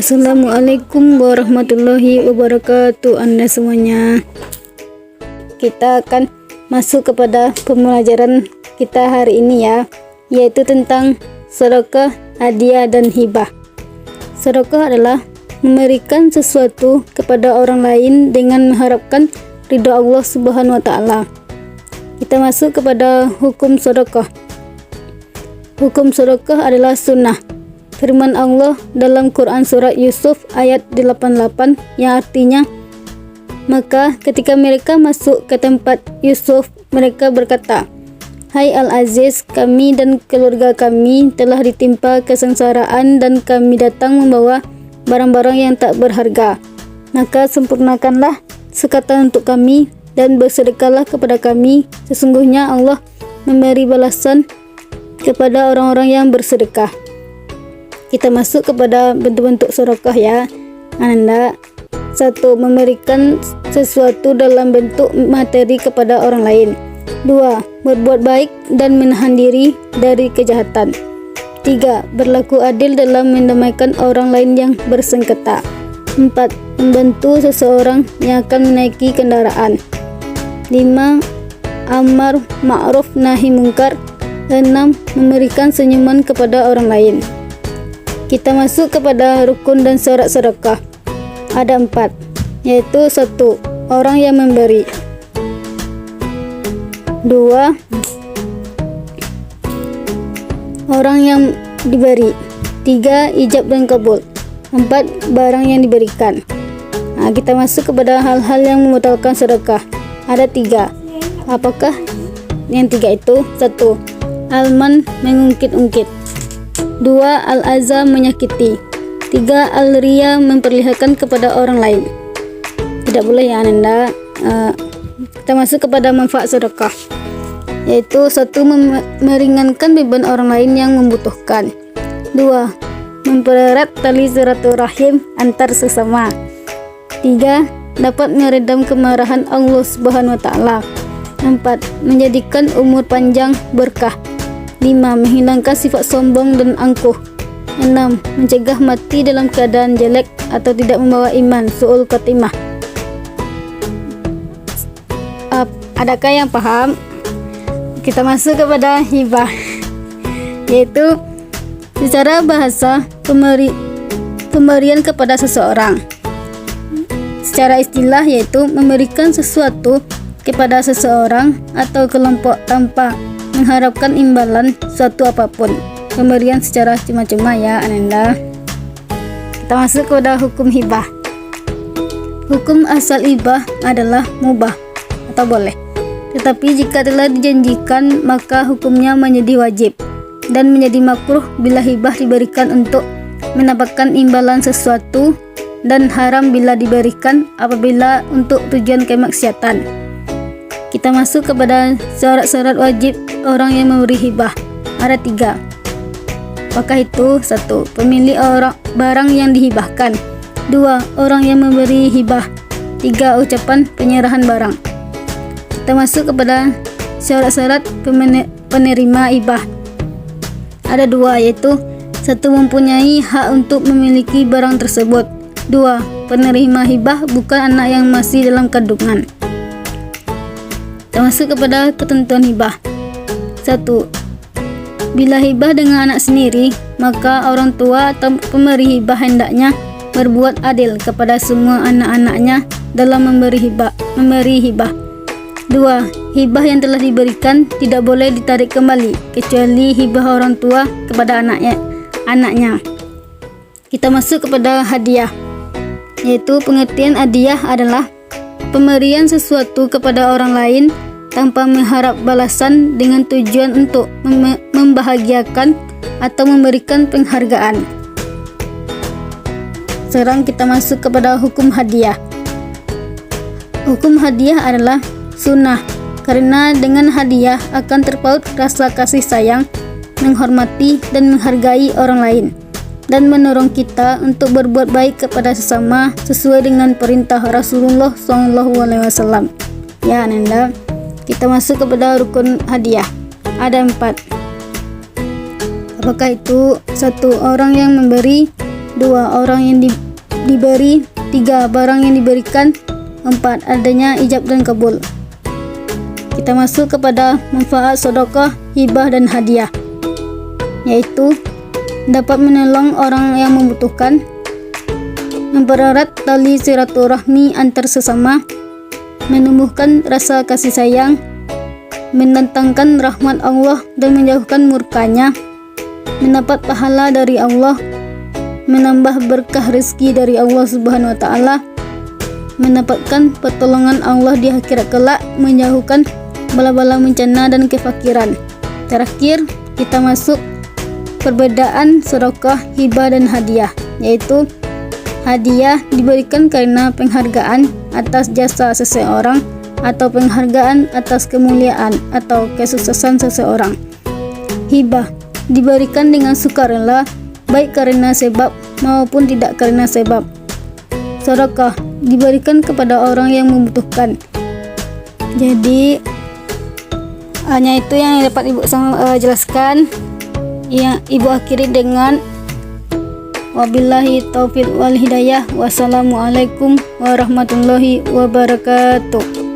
Assalamualaikum warahmatullahi wabarakatuh Anda semuanya. Kita akan masuk kepada pembelajaran kita hari ini ya, yaitu tentang sedekah, hadiah dan hibah. Sedekah adalah memberikan sesuatu kepada orang lain dengan mengharapkan ridha Allah Subhanahu wa taala. Kita masuk kepada hukum sedekah. Hukum sedekah adalah sunnah. Firman Allah dalam Quran surat Yusuf ayat 88 yang artinya, maka ketika mereka masuk ke tempat Yusuf, mereka berkata, "Hai Al-Aziz, kami dan keluarga kami telah ditimpa kesengsaraan dan kami datang membawa barang-barang yang tak berharga. Maka sempurnakanlah zakatan untuk kami dan bersedekahlah kepada kami. Sesungguhnya Allah memberi balasan kepada orang-orang yang bersedekah." Kita masuk kepada bentuk-bentuk sedekah ya. Anda 1. Memberikan sesuatu dalam bentuk materi kepada orang lain. 2. Berbuat baik dan menahan diri dari kejahatan. 3. Berlaku adil dalam mendamaikan orang lain yang bersengketa. 4. Membantu seseorang yang akan menaiki kendaraan. 5. Amar ma'ruf nahi mungkar. 6. Memberikan senyuman kepada orang lain. Kita masuk kepada rukun dan syarat sedekah. Ada 4, yaitu 1. Orang yang memberi. 2. Orang yang diberi. 3. Ijab dan kabul. 4. Barang yang diberikan. Kita masuk kepada hal-hal yang membatalkan sedekah. Ada 3. Apakah yang 3 itu? 1. Alman mengungkit-ungkit. 2. Al-aza menyakiti. 3. Al-riya memperlihatkan kepada orang lain. Tidak boleh ya Anda. Kita masuk kepada manfaat sedekah, yaitu 1. Meringankan beban orang lain yang membutuhkan. 2. Mempererat tali silaturahim antar sesama. 3. Dapat meredam kemarahan Allah Subhanahu wa taala. 4. Menjadikan umur panjang berkah. 5. Menghilangkan sifat sombong dan angkuh. 6. Mencegah mati dalam keadaan jelek atau tidak membawa iman, su'ul khotimah. Adakah yang paham? Kita masuk kepada hibah, yaitu secara bahasa pemberian kepada seseorang. Secara istilah yaitu memberikan sesuatu kepada seseorang atau kelompok tanpa mengharapkan imbalan suatu apapun. Pemberian secara cuma-cuma ya Anda. Kita masuk kepada hukum hibah. Hukum asal hibah adalah mubah atau boleh. Tetapi jika telah dijanjikan, maka hukumnya menjadi wajib dan menjadi makruh bila hibah diberikan untuk mendapatkan imbalan sesuatu, dan haram bila diberikan apabila untuk tujuan kemaksiatan. Kita masuk kepada syarat-syarat wajib orang yang memberi hibah. Ada 3. Apakah itu? 1. Pemilik barang yang dihibahkan. 2. Orang yang memberi hibah. 3. Ucapan penyerahan barang. Kita masuk kepada syarat-syarat penerima hibah. Ada 2, yaitu 1. Mempunyai hak untuk memiliki barang tersebut. 2. Penerima hibah bukan anak yang masih dalam kandungan. Kita masuk kepada ketentuan hibah. 1. Bila hibah dengan anak sendiri, maka orang tua atau pemberi hibah hendaknya berbuat adil kepada semua anak-anaknya dalam memberi hibah. 2. Hibah yang telah diberikan tidak boleh ditarik kembali kecuali hibah orang tua kepada anaknya. Kita masuk kepada hadiah, yaitu pengertian hadiah adalah pemberian sesuatu kepada orang lain tanpa mengharap balasan dengan tujuan untuk membahagiakan atau memberikan penghargaan. Sekarang kita masuk kepada hukum hadiah. Hukum hadiah adalah sunnah, karena dengan hadiah akan terpaut rasa kasih sayang, menghormati dan menghargai orang lain, dan mendorong kita untuk berbuat baik kepada sesama sesuai dengan perintah Rasulullah SAW. Ya Anda, kita masuk kepada rukun hadiah. Ada 4. Apakah itu? 1. Orang yang memberi. 2. Orang yang diberi. 3. Barang yang diberikan. 4. Adanya ijab dan kabul. Kita masuk kepada manfaat sedekah, hibah dan hadiah, yaitu dapat menolong orang yang membutuhkan, mempererat tali silaturahmi antar sesama, menumbuhkan rasa kasih sayang, mendatangkan rahmat Allah dan menjauhkan murkanya, mendapat pahala dari Allah, menambah berkah rezeki dari Allah Subhanahu wa taala, mendapatkan pertolongan Allah di akhirat kelak, menjauhkan bala-bala bencana dan kefakiran. Terakhir, kita masuk perbedaan sedekah, hibah dan hadiah, yaitu hadiah diberikan karena penghargaan atas jasa seseorang atau penghargaan atas kemuliaan atau kesuksesan seseorang. Hibah diberikan dengan sukarela, baik karena sebab maupun tidak karena sebab. Sedekah diberikan kepada orang yang membutuhkan. Jadi hanya itu yang dapat Ibu jelaskan. Yang Ibu akhiri dengan wabillahi taufiq wal hidayah. Wassalamualaikum warahmatullahi wabarakatuh.